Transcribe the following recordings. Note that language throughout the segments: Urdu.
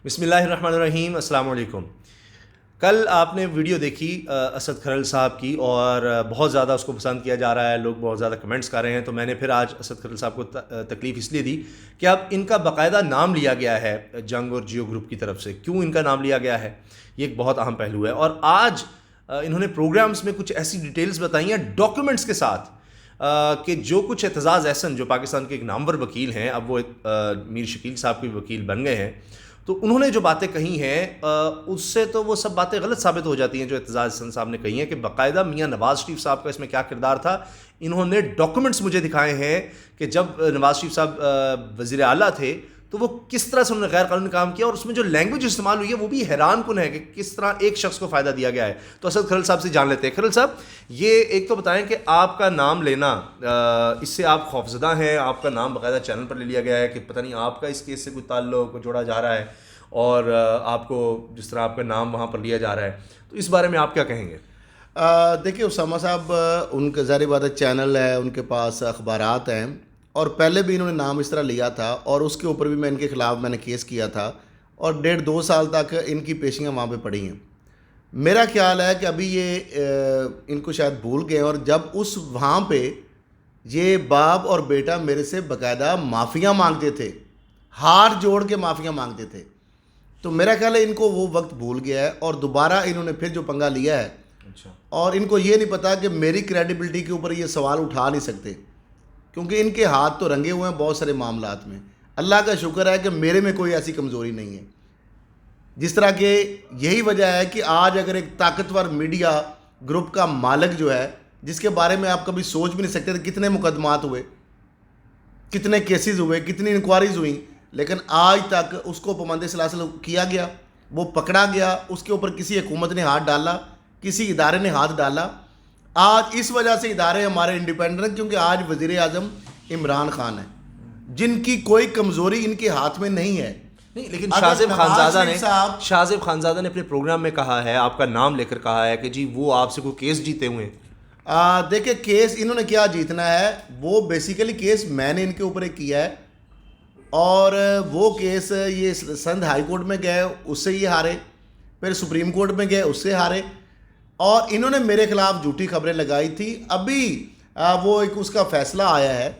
بسم اللہ الرحمن الرحیم. السلام علیکم. کل آپ نے ویڈیو دیکھی اسد کھرل صاحب کی اور بہت زیادہ اس کو پسند کیا جا رہا ہے, لوگ بہت زیادہ کمنٹس کر رہے ہیں. تو میں نے پھر آج اسد کھرل صاحب کو تکلیف اس لیے دی کہ اب ان کا باقاعدہ نام لیا گیا ہے جنگ اور جیو گروپ کی طرف سے. کیوں ان کا نام لیا گیا ہے, یہ ایک بہت اہم پہلو ہے. اور آج انہوں نے پروگرامز میں کچھ ایسی ڈیٹیلز بتائی ہیں ڈاکیومنٹس کے ساتھ کہ جو کچھ اعتزاز احسن جو پاکستان کے ایک نامور وکیل ہیں, اب وہ میر شکیل صاحب کے وکیل بن گئے ہیں, تو انہوں نے جو باتیں کہی ہیں اس سے تو وہ سب باتیں غلط ثابت ہو جاتی ہیں جو اعتزاز احسن صاحب نے کہی ہیں کہ باقاعدہ میاں نواز شریف صاحب کا اس میں کیا کردار تھا. انہوں نے ڈاکیومنٹس مجھے دکھائے ہیں کہ جب نواز شریف صاحب وزیر اعلیٰ تھے تو وہ کس طرح سے انہوں نے غیر قانونی کام کیا, اور اس میں جو لینگویج استعمال ہوئی ہے وہ بھی حیران کن ہے کہ کس طرح ایک شخص کو فائدہ دیا گیا ہے. تو اسد کھرل صاحب سے جان لیتے ہیں. کھرل صاحب, یہ ایک تو بتائیں کہ آپ کا نام لینا اس سے آپ خوفزدہ ہیں, آپ کا نام باقاعدہ چینل پر لے لیا گیا ہے کہ پتہ نہیں آپ کا اس کیس سے کوئی تعلق جوڑا جا رہا ہے, اور آپ کو جس طرح آپ کا نام وہاں پر لیا جا رہا ہے, تو اس بارے میں آپ کیا کہیں گے؟ دیکھیے اسامہ صاحب, ان کا ظاہر بات ہے چینل ہے, ان کے پاس اخبارات ہیں, اور پہلے بھی انہوں نے نام اس طرح لیا تھا اور اس کے اوپر بھی میں ان کے خلاف میں نے کیس کیا تھا, اور 1.5-2 سال تک ان کی پیشیاں وہاں پہ پڑی ہیں. میرا خیال ہے کہ ابھی یہ ان کو شاید بھول گئے, اور جب اس وہاں پہ یہ باپ اور بیٹا میرے سے باقاعدہ معافیاں مانگتے تھے, ہاتھ جوڑ کے معافیاں مانگتے تھے, تو میرا خیال ہے ان کو وہ وقت بھول گیا ہے اور دوبارہ انہوں نے پھر جو پنگا لیا ہے. اور ان کو یہ نہیں پتا کہ میری کریڈیبلٹی کے اوپر یہ سوال اٹھا نہیں سکتے, کیونکہ ان کے ہاتھ تو رنگے ہوئے ہیں بہت سارے معاملات میں. اللہ کا شکر ہے کہ میرے میں کوئی ایسی کمزوری نہیں ہے. جس طرح کہ یہی وجہ ہے کہ آج اگر ایک طاقتور میڈیا گروپ کا مالک جو ہے, جس کے بارے میں آپ کبھی سوچ بھی نہیں سکتے تھے کتنے مقدمات ہوئے, کتنے کیسز ہوئے, کتنی انکوائریز ہوئیں, لیکن آج تک اس کو پابند سلاسل کیا گیا, وہ پکڑا گیا, اس کے اوپر کسی حکومت نے ہاتھ ڈالا, کسی ادارے نے ہاتھ ڈالا. آج اس وجہ سے ادارے ہمارے انڈیپینڈنٹ, کیونکہ آج وزیر اعظم عمران خان ہیں, جن کی کوئی کمزوری ان کے ہاتھ میں نہیں ہے. نہیں, لیکن شاہ زیب خانزادہ نے اپنے پروگرام میں کہا ہے, آپ کا نام لے کر کہا ہے کہ جی وہ آپ سے کوئی کیس جیتے ہوئے ہیں. دیکھیں کیس انہوں نے کیا جیتنا ہے, وہ بیسیکلی کیس میں نے ان کے اوپر ایک کیا ہے, اور وہ کیس یہ سندھ ہائی کورٹ میں گئے, اس سے یہ ہارے, پھر سپریم کورٹ میں گئے, اس سے ہارے, اور انہوں نے میرے خلاف جھوٹی خبریں لگائی تھی. ابھی وہ ایک اس کا فیصلہ آیا ہے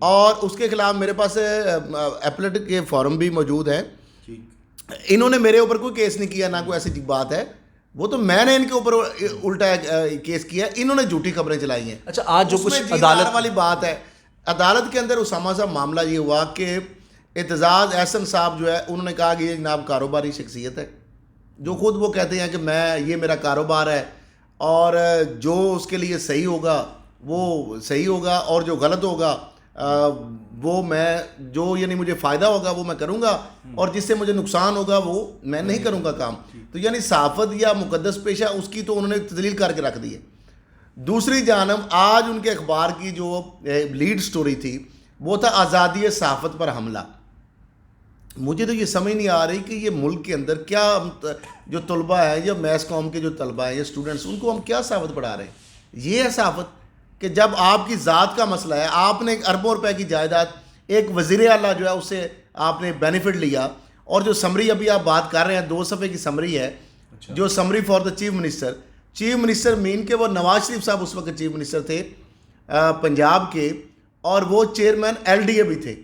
اور اس کے خلاف میرے پاس ایپلیٹ کے فارم بھی موجود ہیں. انہوں نے میرے اوپر کوئی کیس نہیں کیا, نہ کوئی ایسی بات ہے, وہ تو میں نے ان کے اوپر الٹا کیس کیا, انہوں نے جھوٹی خبریں چلائی ہیں. اچھا, آج جو کچھ عدالت والی بات ہے, عدالت کے اندر اسامہ صاحب معاملہ یہ ہوا کہ اعتزاز احسن صاحب جو ہے, انہوں نے کہا کہ یہ جناب کاروباری شخصیت ہے, جو خود وہ کہتے ہیں کہ میں یہ میرا کاروبار ہے اور جو اس کے لیے صحیح ہوگا وہ صحیح ہوگا, اور جو غلط ہوگا وہ میں جو یعنی مجھے فائدہ ہوگا وہ میں کروں گا, اور جس سے مجھے نقصان ہوگا وہ میں نہیں کروں گا کام. تو یعنی صحافت یا مقدس پیشہ اس کی تو انہوں نے تدلیل کر کے رکھ دی ہے. دوسری جانب آج ان کے اخبار کی جو لیڈ سٹوری تھی وہ تھا آزادی صحافت پر حملہ. مجھے تو یہ سمجھ نہیں آ رہی کہ یہ ملک کے اندر کیا جو طلبہ ہیں یا میس قوم کے جو طلبہ ہیں یا اسٹوڈنٹس, ان کو ہم کیا صحافت پڑھا رہے ہیں. یہ ہے صحافت کہ جب آپ کی ذات کا مسئلہ ہے, آپ نے اربوں روپے کی جائیداد, ایک وزیر اعلیٰ جو ہے اس سے آپ نے بینیفٹ لیا, اور جو سمری ابھی آپ بات کر رہے ہیں 2 صفحے کی سمری ہے, جو summary for the chief minister مین کے, وہ نواز شریف صاحب اس وقت چیف منسٹر تھے پنجاب کے, اور وہ چیئرمین ایل ڈی اے بھی تھے.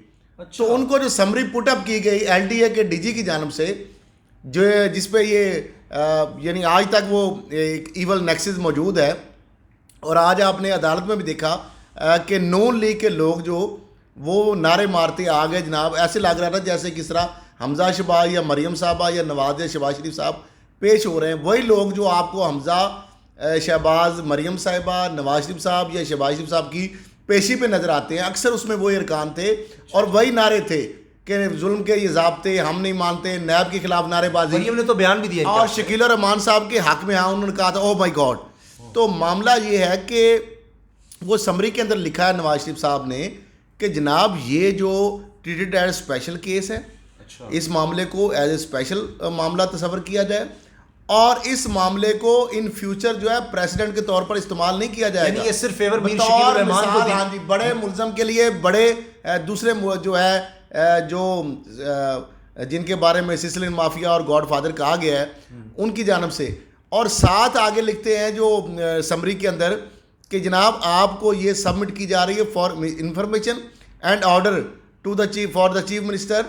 تو ان کو جو سمری پٹ اپ کی گئی ایل ڈی اے کے ڈی جی کی جانب سے, جو جس پہ یہ یعنی آج تک وہ ایک ایول نیکسس موجود ہے, اور آج آپ نے عدالت میں بھی دیکھا کہ نون لیگ کے لوگ جو وہ نعرے مارتے آ گئے جناب, ایسے لگ رہا تھا جیسے کس طرح حمزہ شہباز یا مریم صاحبہ یا نواز شہباز شریف صاحب پیش ہو رہے ہیں. وہی لوگ جو آپ کو حمزہ شہباز, مریم صاحبہ, نواز شریف صاحب یا شہباز شریف صاحب کی پیشی پہ نظر آتے ہیں, اکثر اس میں وہی ارکان تھے اور وہی نعرے تھے کہ ظلم کے یہ ضابطے ہم نہیں مانتے, نیب کے خلاف نعرے بازی. مریم نے تو بیان بھی دیا, اور شکیل الرحمان صاحب کے حق میں انہوں نے کہا تھا او مائی گاڈ. تو معاملہ یہ ہے کہ وہ سمری کے اندر لکھا ہے نواز شریف صاحب نے کہ جناب یہ جو ٹریٹڈ ایز اسپیشل کیس ہے, اس معاملے کو ایز اے اسپیشل معاملہ تصور کیا جائے, اور اس معاملے کو ان فیوچر جو ہے پریسیڈنٹ کے طور پر استعمال نہیں کیا جائے گا. یعنی یہ صرف فیور میر شکیل الرحمان کو ہاں جی, بڑے ملزم کے لیے, بڑے دوسرے جو ہے جو جن کے بارے میں سسلین مافیا اور گاڈ فادر کہا گیا ہے ان کی جانب سے. اور ساتھ آگے لکھتے ہیں جو سمری کے اندر کہ جناب آپ کو یہ سبمٹ کی جا رہی ہے for information and order to the chief for the chief minister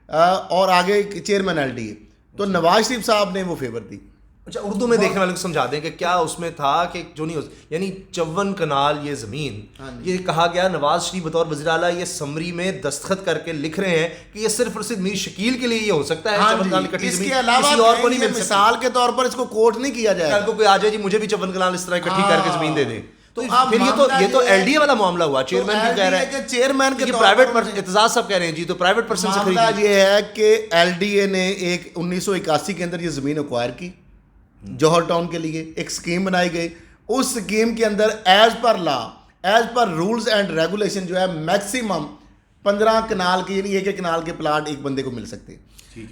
اور آگے چیئرمین ایل ڈی اے. تو نواز شریف صاحب نے وہ فیور دی. اچھا اردو میں دیکھنے والے کو سمجھا دیں کہ کیا اس میں تھا کہ جو نہیں یعنی 54 کنال یہ زمین یہ کہا گیا نواز شریف بطور وزیر اعلیٰ یہ سمری میں دستخط کر کے لکھ رہے ہیں کہ یہ صرف اور صرف میر شکیل کے لیے یہ ہو سکتا ہے, 54 کنال کٹی اس زمین کے علاوہ کسی اور کو نہیں مل مثال کے طور پر اس کو کوٹ نہیں کیا جائے گا. کوئی آ جائے جی مجھے بھی 54 کنال اس طرح اکٹھی کر کے زمین دے دیں تو پھر یہ تو ایل ڈی اے والا معاملہ ہوا. چیئرمین بھی کہہ رہے ہیں کہ چیئرمین کے پرائیویٹ اعتزاز صاحب کہہ رہے ہیں جی تو پرائیویٹ پرسن سے خریدی. یہ ہے کہ ایل ڈی اے نے ایک 1981 کے اندر یہ زمین ایکوائر کی جوہر ٹاؤن کے لیے. ایک سکیم بنائی گئی, اس سکیم کے اندر as per law as per rules and regulation جو ہے میکسیمم 15 کنال کے یعنی ایک کنال کے پلاٹ ایک بندے کو مل سکتے.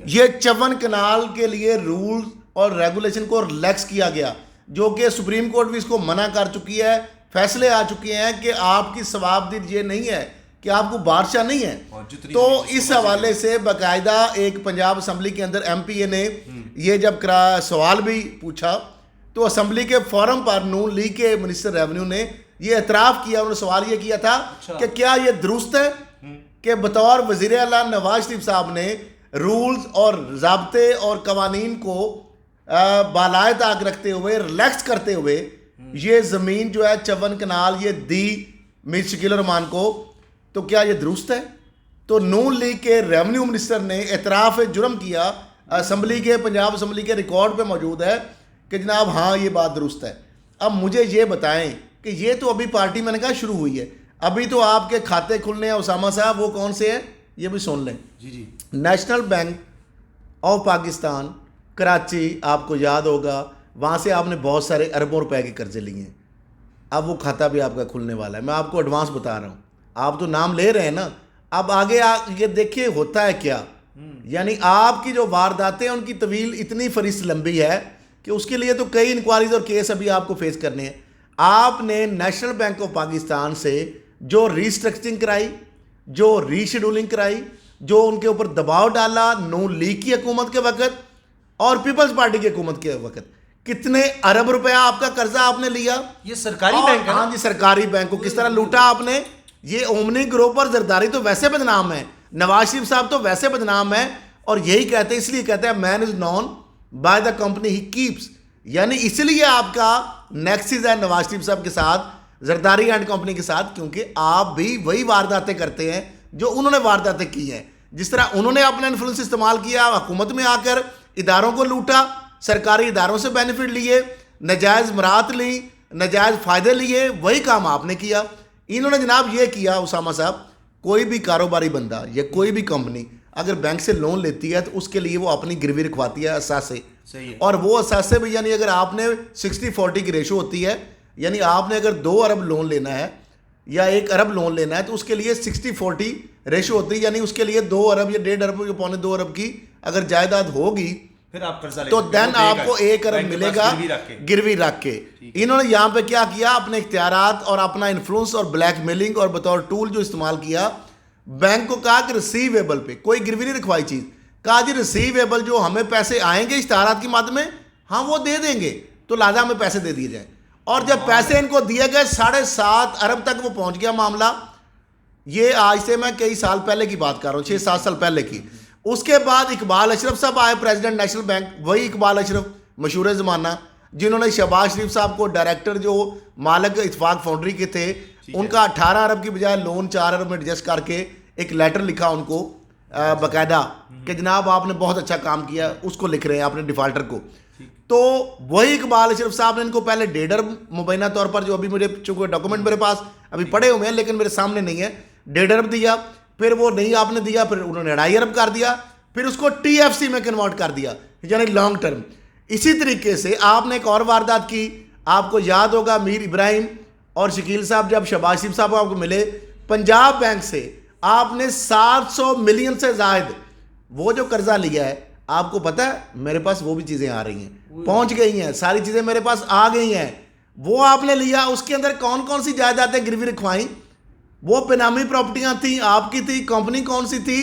یہ 54 کنال کے لیے رولز اور ریگولیشن کو ریلیکس کیا گیا جو کہ سپریم کورٹ بھی اس کو منع کر چکی ہے. فیصلے آ چکے ہیں کہ آپ کی ثواب دید یہ نہیں ہے کہ آپ کو بادشاہ نہیں ہے. تو اس حوالے سے باقاعدہ ایک پنجاب اسمبلی کے اندر ایم پی اے نے یہ جب سوال بھی پوچھا تو اسمبلی کے فورم پر نون لیگ کے منسٹر ریونیو نے یہ اعتراف کیا. انہوں نے سوال یہ کیا تھا کہ کیا یہ درست ہے کہ بطور وزیر اعلیٰ نواز شریف صاحب نے رولز اور ضابطے اور قوانین کو بالائے طاق رکھتے ہوئے ریلیکس کرتے ہوئے یہ زمین جو ہے 54 کنال یہ دی میر شکیل الرحمان کو, تو کیا یہ درست ہے؟ تو نون لیگ کے ریونیو منسٹر نے اعتراف جرم کیا اسمبلی کے پنجاب اسمبلی کے ریکارڈ پہ موجود ہے کہ جناب ہاں یہ بات درست ہے. اب مجھے یہ بتائیں کہ یہ تو ابھی پارٹی میں نے کہا شروع ہوئی ہے, ابھی تو آپ کے کھاتے کھلنے ہیں اسامہ صاحب, وہ کون سے ہیں یہ بھی سن لیں. جی National Bank of Pakistan Karachi, آپ کو یاد ہوگا وہاں سے آپ نے بہت سارے اربوں روپے کے قرضے لیے ہیں. اب وہ کھاتا بھی آپ کا کھلنے والا ہے, میں آپ کو ایڈوانس بتا رہا ہوں. آپ تو نام لے رہے ہیں نا, اب آگے یہ دیکھیے ہوتا ہے کیا. یعنی آپ کی جو وارداتیں ہیں ان کی طویل اتنی فہرست لمبی ہے کہ اس کے لیے تو کئی انکوائریز اور کیس ابھی آپ کو فیس کرنے ہیں. آپ نے نیشنل بینک آف پاکستان سے جو ریسٹرکچرنگ کرائی, جو ری شیڈولنگ کرائی, جو ان کے اوپر دباؤ ڈالا نون لیگ کی حکومت کے وقت اور پیپلز پارٹی کی حکومت کے وقت, کتنے ارب روپیہ آپ کا قرضہ آپ نے لیا. یہ سرکاری بینک ہے. ہاں جی سرکاری بینک کو کس طرح لوٹا آپ نے. یہ اومنی گروپ اور زرداری تو ویسے بدنام ہے, نواز شریف صاحب تو ویسے بدنام ہے, اور یہی کہتے ہیں اس لیے کہتے ہیں man is known by the company he keeps. یعنی اس لیے آپ کا نیکسس ہے نواز شریف صاحب کے ساتھ, زرداری اینڈ کمپنی کے ساتھ, کیونکہ آپ بھی وہی وارداتیں کرتے ہیں جو انہوں نے وارداتیں کی ہیں. جس طرح انہوں نے اپنا انفلوئنس استعمال کیا, حکومت میں آ کر اداروں کو لوٹا, سرکاری اداروں سے بینیفٹ لیے, نجائز مرات لی, نجائز فائدے لیے, وہی کام آپ نے کیا. انہوں نے جناب یہ کیا اسامہ صاحب, کوئی بھی کاروباری بندہ یا کوئی بھی کمپنی اگر بینک سے لون لیتی ہے تو اس کے لیے وہ اپنی گروی رکھواتی ہے اثاثے, اور وہ اثاثے بھی یعنی اگر آپ نے 60-40 کی ریشو ہوتی ہے, یعنی آپ نے اگر 2 ارب لون لینا ہے یا 1 ارب لون لینا ہے تو اس کے لیے 60-40 ریشو ہوتی ہے, یعنی اس کے لیے 2 ارب یا 1.5 ارب یا 1.25 ارب کی اگر جائیداد ہوگی پھر آپ قرضہ لے تو دین آپ کو 1 ارب ملے گا گروی رکھ کے. انہوں نے یہاں پہ کیا کیا, اپنے اختیارات اور اپنا انفلوئنس اور بلیک میلنگ اور بطور ٹول جو استعمال کیا, بینک کو کہا کہ ریسیویبل پہ کوئی گروی نہیں رکھوائی چیز, کہا جی ریسیویبل جو ہمیں پیسے آئیں گے اشتہارات کی مد میں ہم وہ دے دیں گے, تو لہٰذا ہمیں پیسے دے دیے جائیں. اور جب پیسے ان کو دیے گئے 7.5 ارب تک وہ پہنچ گیا معاملہ. یہ آج سے میں کئی سال پہلے کی بات کر رہا ہوں, 6-7 سال پہلے کی. اس کے بعد اقبال اشرف صاحب آئے پریزیڈنٹ نیشنل بینک, وہی اقبال اشرف مشہور زمانہ جنہوں نے شہباز شریف صاحب کو ڈائریکٹر جو مالک اتفاق فاؤنڈری کے تھے ان کا 18 ارب کی بجائے لون 4 ارب میں ایڈجسٹ کر کے ایک لیٹر لکھا ان کو باقاعدہ کہ جناب آپ نے بہت اچھا کام کیا, اس کو لکھ رہے ہیں اپنے ڈیفالٹر کو. تو وہی اقبال اشرف صاحب نے ان کو پہلے 1.5 ارب مبینہ طور پر, جو ابھی مجھے چونکہ ڈاکومنٹ میرے پاس ابھی پڑے ہوئے ہیں لیکن میرے سامنے نہیں ہے, 1.5 ارب دیا, پھر وہ نہیں آپ نے دیا, پھر انہوں نے 2.5 ارب کر دیا, پھر اس کو ٹی ایف سی میں کنورٹ کر دیا, یعنی لانگ ٹرم. اسی طریقے سے آپ نے ایک اور واردات کی, آپ کو یاد ہوگا میر ابراہیم اور شکیل صاحب جب شہباز شریف صاحب آپ کو ملے پنجاب بینک سے, آپ نے 700 ملین سے زائد وہ جو قرضہ لیا ہے, آپ کو پتہ ہے میرے پاس وہ بھی چیزیں آ رہی ہیں, پہنچ گئی ہیں, ساری چیزیں میرے پاس آ گئی ہیں. وہ آپ نے لیا, اس کے اندر کون کون سی جائیدادیں گروی رکھوائیں, وہ بینامی پراپرٹیاں تھیں, آپ کی تھی, کمپنی کون سی تھی,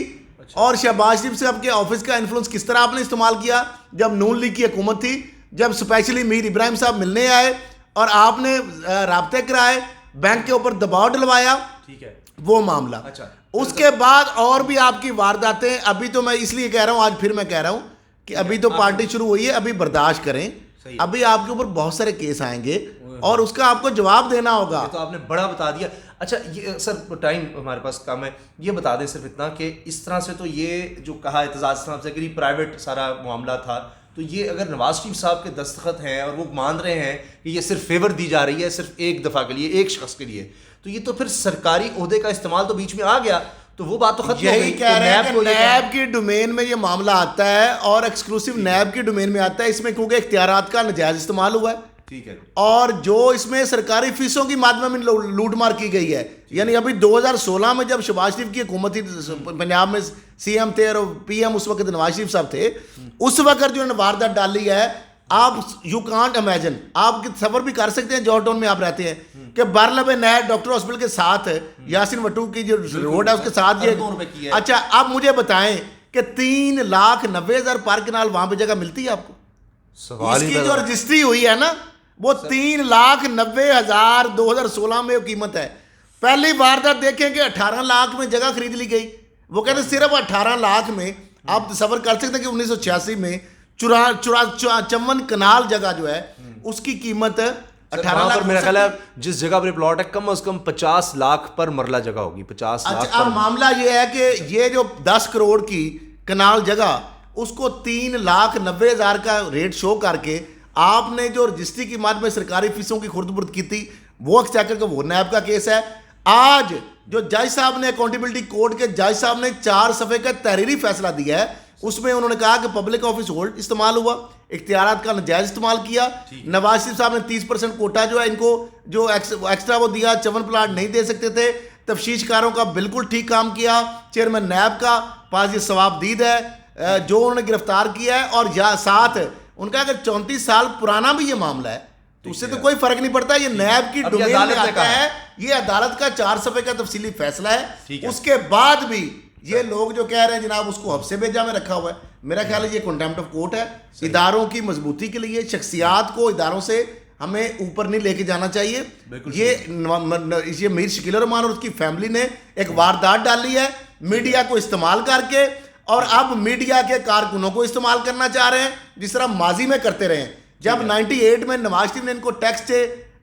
اور شہباز شریف صاحب کے آفس کا انفلوئنس کس طرح آپ نے استعمال کیا جب نون لیگ کی حکومت تھی, جب اسپیشلی میر ابراہیم صاحب ملنے آئے اور آپ نے رابطے کرائے, بینک کے اوپر دباؤ ڈلوایا, ٹھیک ہے وہ معاملہ. اس کے بعد اور بھی آپ کی وارداتیں, ابھی تو میں اس لیے کہہ رہا ہوں, آج پھر میں کہہ رہا ہوں کہ ابھی تو پارٹی شروع ہوئی ہے, ابھی برداشت کریں, ابھی آپ کے اوپر بہت سارے کیس آئیں گے اور اس کا آپ کو جواب دینا ہوگا. یہ تو آپ نے بڑا بتا دیا. اچھا یہ سر ٹائم ہمارے پاس کم ہے, یہ بتا دیں صرف اتنا کہ اس طرح سے تو یہ جو کہا اعتزاز صاحب سے کہ یہ پرائیویٹ سارا معاملہ تھا, تو یہ اگر نواز شریف صاحب کے دستخط ہیں اور وہ مان رہے ہیں کہ یہ صرف فیور دی جا رہی ہے صرف ایک دفعہ کے لیے, ایک شخص کے لیے, تو یہ تو پھر سرکاری عہدے کا استعمال تو بیچ میں آ گیا, تو وہ بات تو ختم ہو گئی. یہی کہہ رہے ہیں کہ نیب کی ڈومین میں یہ معاملہ آتا ہے اور ایکسکلوسیو نیب کی ڈومین میں آتا ہے, اس میں کیونکہ اختیارات کا نجائز استعمال ہوا ہے, ٹھیک ہے, اور جو اس میں سرکاری فیسوں کی مادہ میں لوٹ مار کی گئی ہے. یعنی ابھی 2016 میں جب شہباز شریف کی حکومت تھی, پنجاب میں سی ایم تھے اور پی ایم اس وقت نواز شریف صاحب تھے, اس وقت جو انہوں نے واردات ڈالی ہے, آپ یو کانٹ امیجن, آپ سفر بھی کر سکتے ہیں جارج ٹاؤن میں آپ رہتے ہیں, کہ برلب نہر ڈاکٹر ہاسپٹل کے ساتھ یاسین وٹو کی جو روڈ ہے اس کے ساتھ یہ. اچھا اب مجھے بتائیں کہ 3,90,000 پر کنال وہاں پہ جگہ ملتی ہے آپ کو؟ اس کی جو رجسٹری ہوئی ہے نا وہ 3,90,000 2016 میں قیمت ہے. پہلی واردات دیکھیں کہ 18 لاکھ میں جگہ خرید لی گئی, وہ کہتے ہیں صرف 18 لاکھ میں. آپ تصور کر سکتے ہیں کہ 1986 میں 54 کنال جگہ جو ہے اس کی قیمت 18 لاکھ. میرا خیال ہے جس جگہ پر پلاٹ ہے کم از کم 50 لاکھ پر مرلہ جگہ ہوگی, 50 لاکھ. اب معاملہ یہ ہے کہ یہ جو 10 کروڑ کی کنال جگہ اس کو 3,90,000 کا ریٹ شو کر کے آپ نے جو رجسٹری کی مد میں سرکاری فیسوں کی خرد برد کی تھی وہ ایکسچیکر کا وہ نیب کا کیس ہے. آج جو جج صاحب نے اکاؤنٹیبلٹی کوڈ کے جج صاحب نے 4 صفحے کا تحریری فیصلہ دیا ہے, اس میں انہوں نے کہا کہ پبلک آفس ہولڈ استعمال ہوا, اختیارات کا نجائز استعمال کیا. نواز شریف صاحب نے 30% کوٹا جو ہے ان کو جو ایکسٹرا وہ دیا, 54 پلاٹ نہیں دے سکتے تھے. تفتیش کاروں کا بالکل ٹھیک کام کیا, چیئرمین نیب کا پاس یہ ثواب دید ہے جو انہوں نے گرفتار کیا ہے, اور ساتھ ان کا اگر 34 سال پرانا بھی یہ معاملہ ہے تو اس سے تو کوئی فرق نہیں پڑتا. یہ نیب کی ڈومین میں آتا ہے, یہ عدالت کا 4 صفحے کا تفصیلی فیصلہ ہے. اس کے بعد بھی یہ لوگ جو کہہ رہے ہیں جناب اس کو حبس بھیجا میں رکھا ہوا ہے, میرا خیال ہے یہ کنٹیمپٹ آف کورٹ ہے. اداروں کی مضبوطی کے لیے شخصیات کو اداروں سے ہمیں اوپر نہیں لے کے جانا چاہیے. یہ میر شکیل الرحمان اور اس کی فیملی نے ایک واردات ڈالی ہے میڈیا کو استعمال کر کے, اور اب میڈیا کے کارکنوں کو استعمال کرنا چاہ رہے ہیں جس طرح ماضی میں کرتے رہے ہیں. جب 98 میں نواز شریف نے ان کو ٹیکسٹ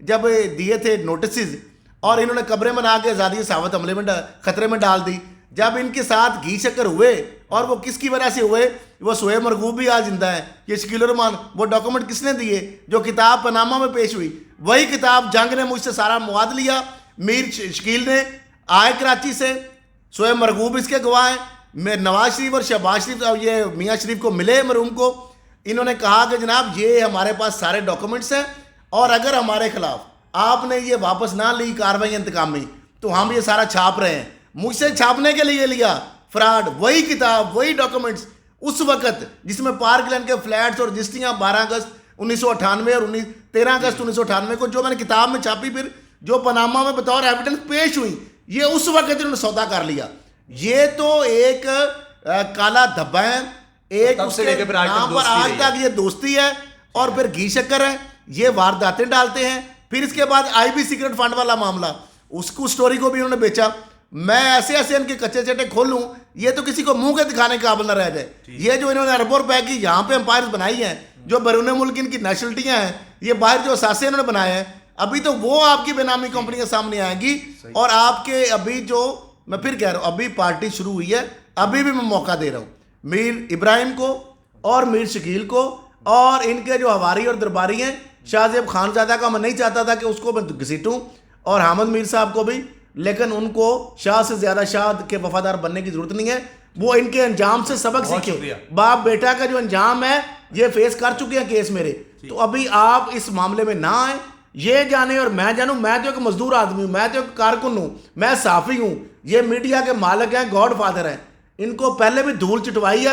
جب دیے تھے نوٹسز, اور انہوں نے قبریں بنا کے آزادی صحافت عملے میں خطرے میں ڈال دی, جب ان کے ساتھ گھی شکر ہوئے, اور وہ کس کی وجہ سے ہوئے, وہ سہیب مرغوب بھی آج زندہ ہے, یہ شکیل الرحمان, وہ ڈاکومنٹ کس نے دیے جو کتاب پاناما میں پیش ہوئی, وہی کتاب جنگ نے مجھ سے سارا مواد لیا. میر شکیل نے آئے کراچی سے, سہیب مرغوب اس کے گواہ ہیں, میں نواز شریف اور شہباز شریف اور یہ میاں شریف کو ملے مرحوم کو, انہوں نے کہا کہ جناب یہ ہمارے پاس سارے ڈاکومنٹس ہیں, اور اگر ہمارے خلاف آپ نے یہ واپس نہ لی کارروائی انتقامی تو ہم یہ سارا چھاپ رہے ہیں. مجھ سے چھاپنے کے لیے لیا فراڈ, وہی کتاب وہی ڈاکومنٹس اس وقت جس میں پارک لین کے فلیٹس اور رجسٹریاں 12 اگست 1998 اور 13 اگست 1998 کو جو میں نے کتاب میں چھاپی, پھر جو پاناما میں بطور ایویڈنس پیش ہوئی, یہ اس وقت انہوں نے سودا کر لیا. یہ تو ایک کالا دھبا ہے, ایک اس کے نام پر آج تک یہ دوستی ہے, اور پھر گھی شکر ہے, یہ وارداتیں ڈالتے ہیں. پھر اس کے بعد آئی بی سیکرٹ فنڈ والا معاملہ, اس کو سٹوری کو بھی انہوں نے بیچا. میں ایسے ایسے ان کے کچے چٹے کھولوں یہ تو کسی کو منہ کے دکھانے کے قابل نہ رہ جائے. یہ جو انہوں نے اربوں روپے کی یہاں پہ امپائرز بنائی ہیں, جو بیرون ملک ان کی نیشنلٹیاں ہیں, یہ باہر جو اثاثے انہوں نے بنائے ہیں, ابھی تو وہ آپ کی بے نامی کمپنیاں سامنے آئیں گی. اور آپ کے ابھی جو میں پھر کہہ رہا ہوں, ابھی پارٹی شروع ہوئی ہے, ابھی بھی میں موقع دے رہا ہوں میر ابراہیم کو اور میر شکیل کو, اور ان کے جو ہواری اور درباری ہیں. شاہ زیب خان زادہ کا میں نہیں چاہتا تھا کہ اس کو میں گھسیٹوں, اور حامد میر صاحب کو بھی, لیکن ان کو شاہ سے زیادہ شاہ کے وفادار بننے کی ضرورت نہیں ہے. وہ ان کے انجام سے سبق سیکھیں. باپ بیٹا کا جو انجام ہے یہ فیس کر چکے ہیں کیس میرے, تو ابھی آپ اس معاملے میں نہ آئیں. یہ جانے اور میں جانوں, میں تو ایک مزدور آدمی ہوں, میں تو ایک کارکن ہوں, میں صحافی ہوں, یہ میڈیا کے مالک ہیں, گاڈ فادر ہیں. ان کو پہلے بھی دھول چٹوائی ہے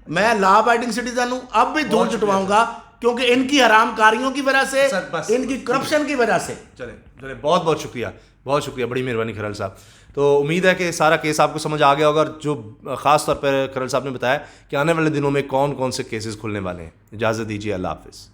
میں لا ابائڈنگ سٹیزن ہوں, اب بھی دھول چٹواؤں گا, کیونکہ ان کی حرام کاریوں کی وجہ سے, ان کی کرپشن کی وجہ سے. چلیں بہت بہت شکریہ. بہت شکریہ, بڑی مہربانی کھرل صاحب. تو امید ہے کہ سارا کیس آپ کو سمجھ آ گیا ہوگا, اور جو خاص طور پر کھرل صاحب نے بتایا کہ آنے والے دنوں میں کون کون سے کیسز کھلنے والے ہیں. اجازت دیجیے, اللہ حافظ.